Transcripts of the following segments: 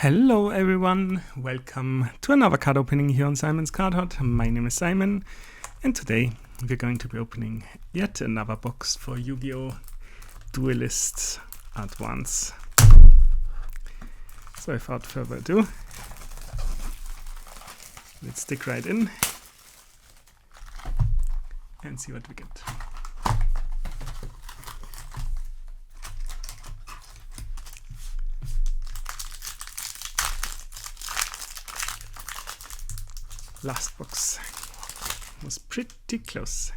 Hello everyone, welcome to another card opening here on Simon's Card Hut. My name is Simon and today we're going to be opening yet another box for YuGiOh Duelist Advance. So without further ado, let's stick right in and see what we get. Last box was pretty close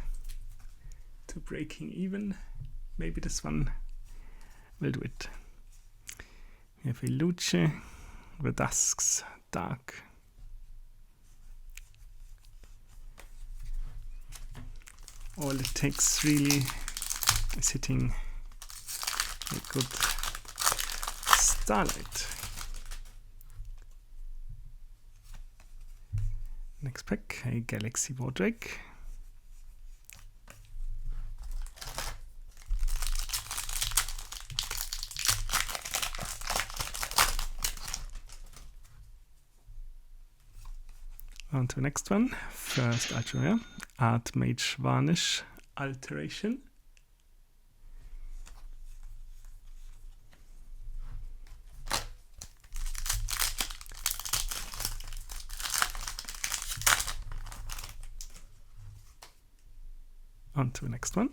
to breaking even. Maybe this one will do it. We have a YuGiOh, the Dusk's Dark. All it takes really is hitting a good Starlight. Next pack, a Galaxy Wardrake. On to the next one. First ultra rare, Archmage Varnish Alteration. On to the next one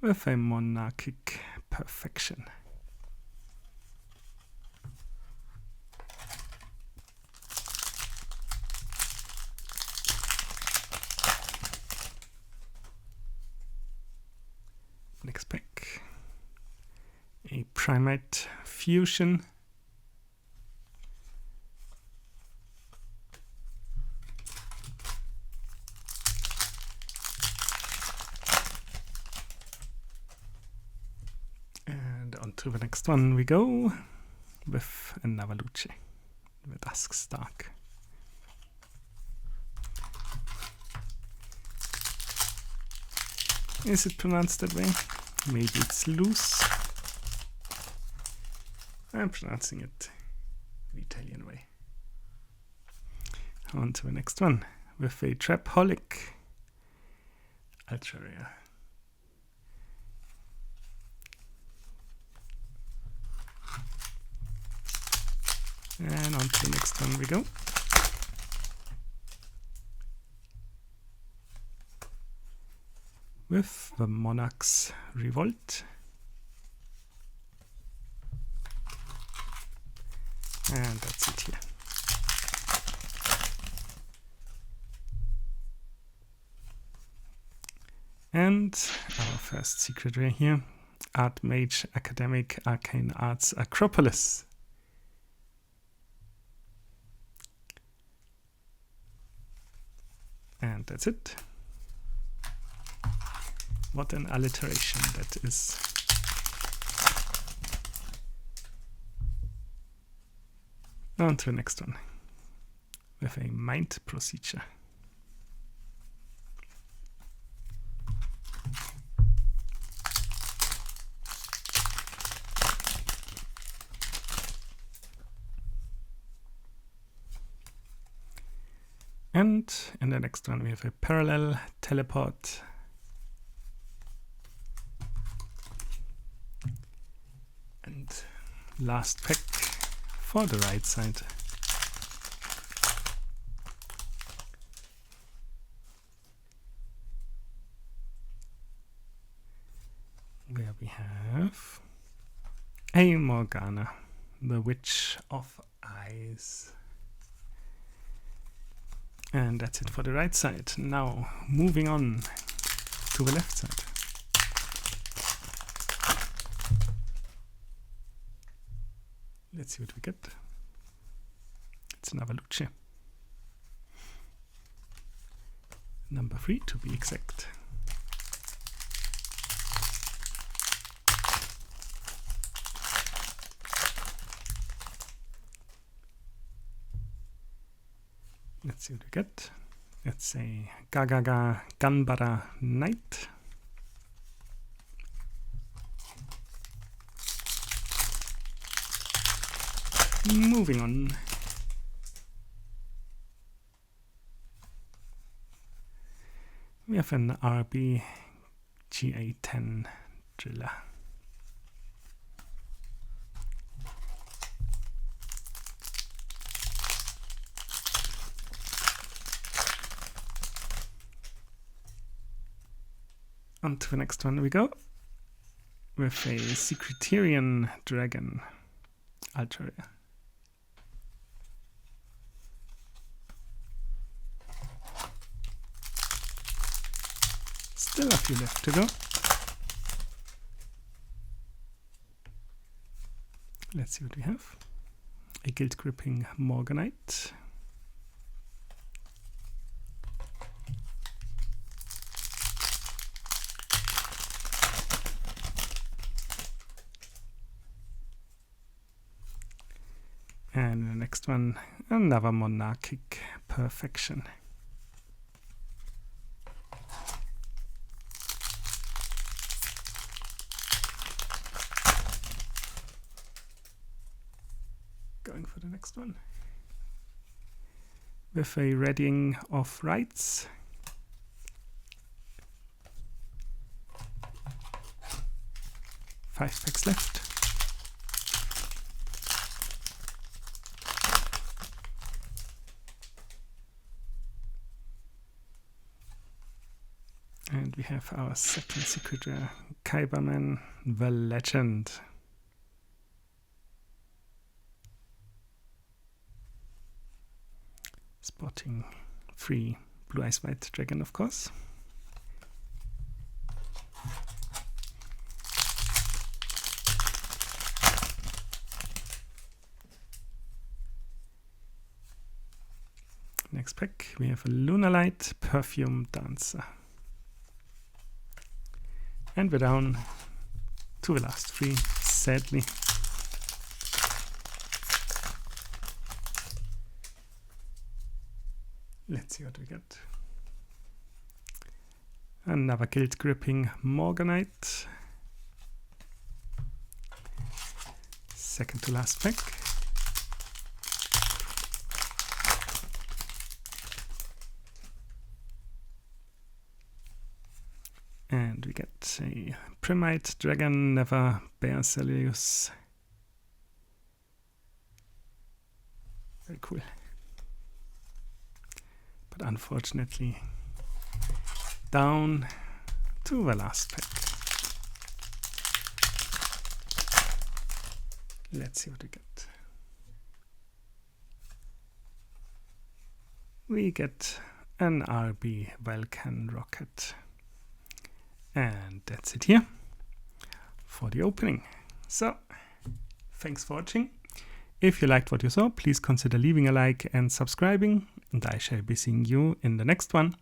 with a Monarchic Perfection. Next pack, a Primate Fusion. To the next one we go with another YuGiOh, the Dusk's Dark. Is it pronounced that way? Maybe it's loose. I'm pronouncing it the Italian way. On to the next one with a Trapaholic Ultra Rare. And on to the next one we go. With the Monarch's Revolt. And that's it here. And our first secret rare here, Archmage Academic Arcane Arts Acropolis. And that's it. What an alliteration that is. On to the next one with a Mind Procedure. And in the next one we have a Parallel Teleport. And last pack for the right side. Where we have a Morgana, the Witch of Eyes. And that's it for the right side. Now, moving on to the left side. Let's see what we get. It's another YuGiOh. Number 3 to be exact. Let's see what we get. It's a Gagaga Ganbara Knight. Moving on. We have an RB GA10 driller. On to the next one we go, with a Secretarian Dragon Ultra Rare. Still a few left to go. Let's see what we have. A Guild Gripping Morganite. And the next one, another Monarchic Perfection. Going for the next one. With a Readying of Rights. Five packs left. And we have our second secret rare, Kyberman, the Legend. Spotting 3 Blue Eyes White Dragon, of course. Next pack, we have a Lunalight Perfume Dancer. And we're down to the last 3, sadly. Let's see what we get. Another Guild Gripping Morganite. Second to last pack. And we get a Primite Dragon, Never Bear Celius. Very cool. But unfortunately, down to the last pack. Let's see what we get. We get an RB Vulcan Rocket. And that's it here for the opening. So, thanks for watching. If you liked what you saw, please consider leaving a like and subscribing. And I shall be seeing you in the next one.